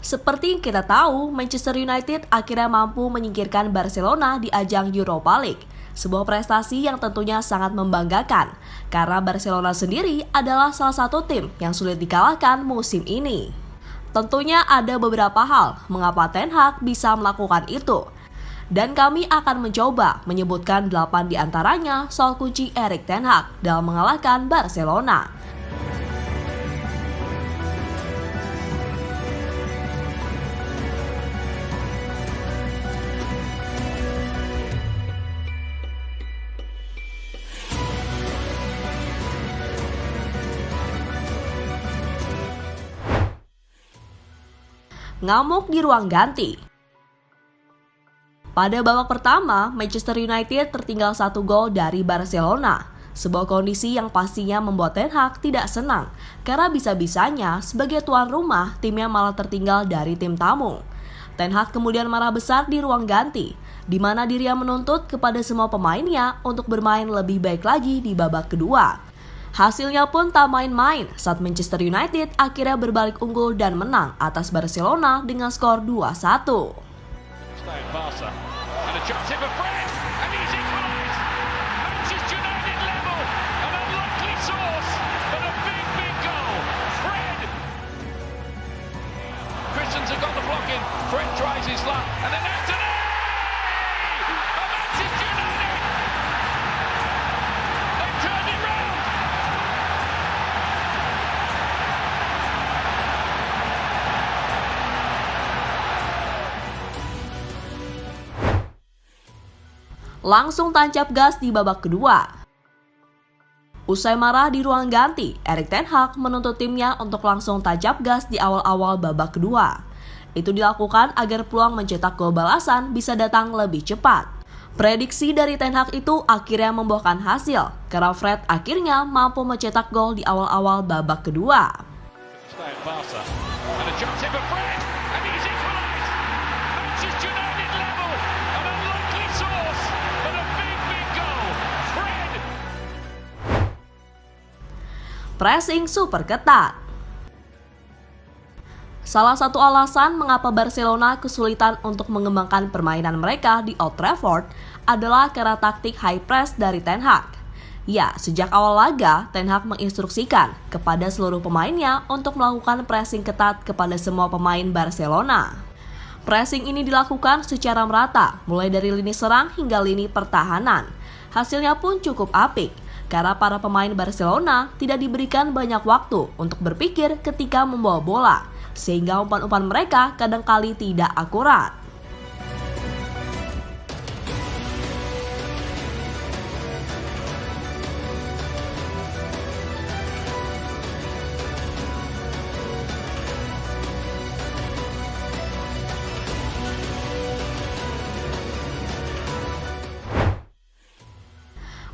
Seperti yang kita tahu, Manchester United akhirnya mampu menyingkirkan Barcelona di ajang Europa League. Sebuah prestasi yang tentunya sangat membanggakan, karena Barcelona sendiri adalah salah satu tim yang sulit dikalahkan musim ini. Tentunya ada beberapa hal mengapa Ten Hag bisa melakukan itu. Dan kami akan mencoba menyebutkan 8 di antaranya soal kunci Erik Ten Hag dalam mengalahkan Barcelona. Ngamuk di ruang ganti. Pada babak pertama, Manchester United tertinggal 1 gol dari Barcelona. Sebuah kondisi yang pastinya membuat Ten Hag tidak senang, karena bisa-bisanya sebagai tuan rumah timnya malah tertinggal dari tim tamu. Ten Hag kemudian marah besar di ruang ganti, di mana dirinya menuntut kepada semua pemainnya untuk bermain lebih baik lagi di babak kedua. Hasilnya pun tak main-main saat Manchester United akhirnya berbalik unggul dan menang atas Barcelona dengan skor 2-1. Langsung tancap gas di babak kedua. Usai marah di ruang ganti, Erik Ten Hag menuntut timnya untuk langsung tancap gas di awal-awal babak kedua. Itu dilakukan agar peluang mencetak gol balasan bisa datang lebih cepat. Prediksi dari Ten Hag itu akhirnya membuahkan hasil, karena Fred akhirnya mampu mencetak gol di awal-awal babak kedua. Pressing super ketat. Salah satu alasan mengapa Barcelona kesulitan untuk mengembangkan permainan mereka di Old Trafford adalah karena taktik high press dari Ten Hag. Ya, sejak awal laga, Ten Hag menginstruksikan kepada seluruh pemainnya untuk melakukan pressing ketat kepada semua pemain Barcelona. Pressing ini dilakukan secara merata, mulai dari lini serang hingga lini pertahanan. Hasilnya pun cukup apik, karena para pemain Barcelona tidak diberikan banyak waktu untuk berpikir ketika membawa bola, sehingga umpan-umpan mereka kadangkali tidak akurat.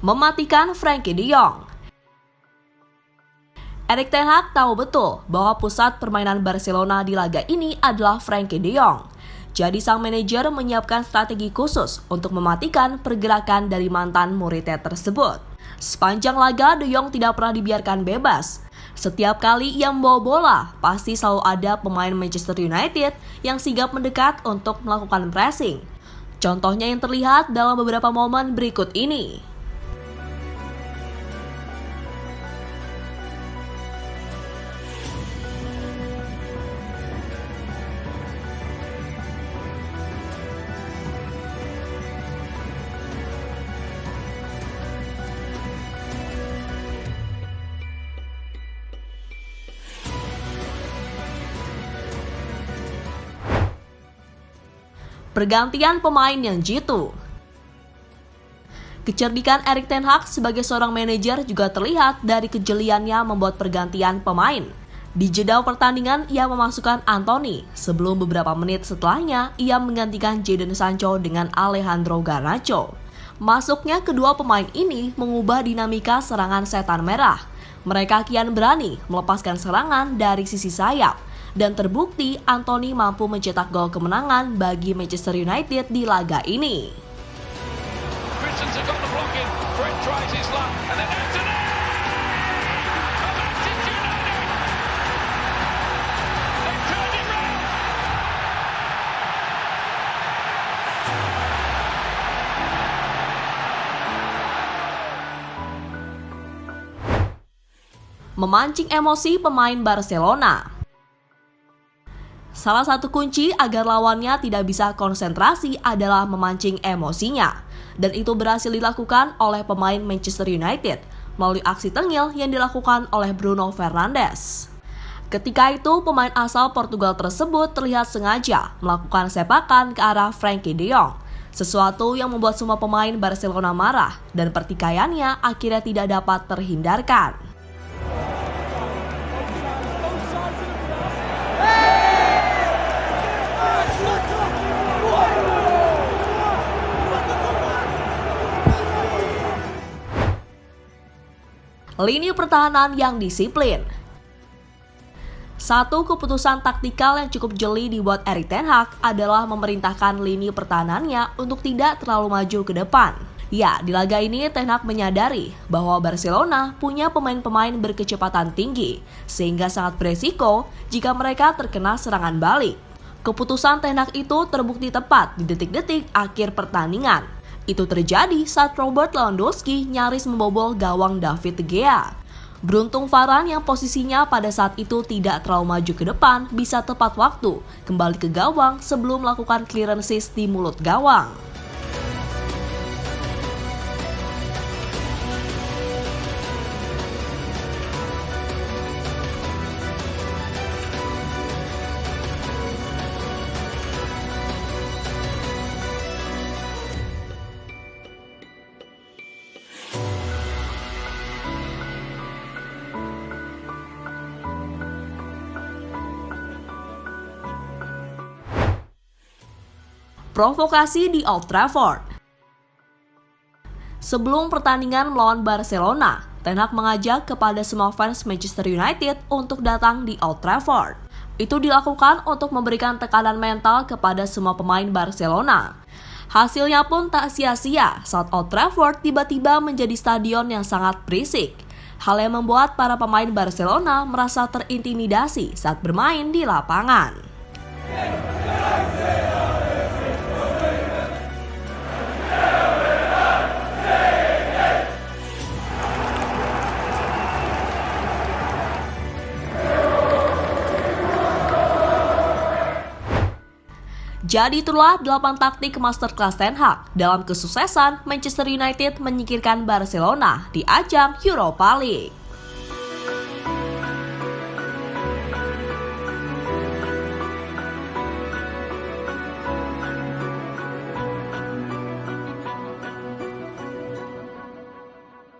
Mematikan Frenkie de Jong. Erik Ten Hag tahu betul bahwa pusat permainan Barcelona di laga ini adalah Frenkie de Jong. Jadi sang manajer menyiapkan strategi khusus untuk mematikan pergerakan dari mantan muridnya tersebut. Sepanjang laga, De Jong tidak pernah dibiarkan bebas. Setiap kali ia membawa bola, pasti selalu ada pemain Manchester United yang sigap mendekat untuk melakukan pressing. Contohnya yang terlihat dalam beberapa momen berikut ini. Pergantian pemain yang jitu. Kecerdikan Erik Ten Hag sebagai seorang manajer juga terlihat dari kejeliannya membuat pergantian pemain. Di jeda pertandingan, ia memasukkan Antony. Sebelum beberapa menit setelahnya, ia menggantikan Jadon Sancho dengan Alejandro Garnacho. Masuknya kedua pemain ini mengubah dinamika serangan setan merah. Mereka kian berani melepaskan serangan dari sisi sayap. Dan terbukti Antony mampu mencetak gol kemenangan bagi Manchester United di laga ini. Memancing emosi pemain Barcelona. Salah satu kunci agar lawannya tidak bisa konsentrasi adalah memancing emosinya. Dan itu berhasil dilakukan oleh pemain Manchester United melalui aksi tengil yang dilakukan oleh Bruno Fernandes. Ketika itu, pemain asal Portugal tersebut terlihat sengaja melakukan sepakan ke arah Frenkie de Jong. Sesuatu yang membuat semua pemain Barcelona marah dan pertikaiannya akhirnya tidak dapat terhindarkan. Lini pertahanan yang disiplin. Satu keputusan taktikal yang cukup jeli dibuat Erik ten Hag adalah memerintahkan lini pertahanannya untuk tidak terlalu maju ke depan. Ya, di laga ini Ten Hag menyadari bahwa Barcelona punya pemain-pemain berkecepatan tinggi, sehingga sangat beresiko jika mereka terkena serangan balik. Keputusan Ten Hag itu terbukti tepat di detik-detik akhir pertandingan. Itu terjadi saat Robert Lewandowski nyaris membobol gawang David De Gea. Beruntung Varane yang posisinya pada saat itu tidak terlalu maju ke depan bisa tepat waktu kembali ke gawang sebelum melakukan clearances di mulut gawang. Provokasi di Old Trafford. Sebelum pertandingan melawan Barcelona, Ten Hag mengajak kepada semua fans Manchester United untuk datang di Old Trafford. Itu dilakukan untuk memberikan tekanan mental kepada semua pemain Barcelona. Hasilnya pun tak sia-sia saat Old Trafford tiba-tiba menjadi stadion yang sangat berisik. Hal yang membuat para pemain Barcelona merasa terintimidasi saat bermain di lapangan. Jadi itulah 8 taktik masterclass Ten Hag dalam kesuksesan Manchester United menyingkirkan Barcelona di ajang Europa League.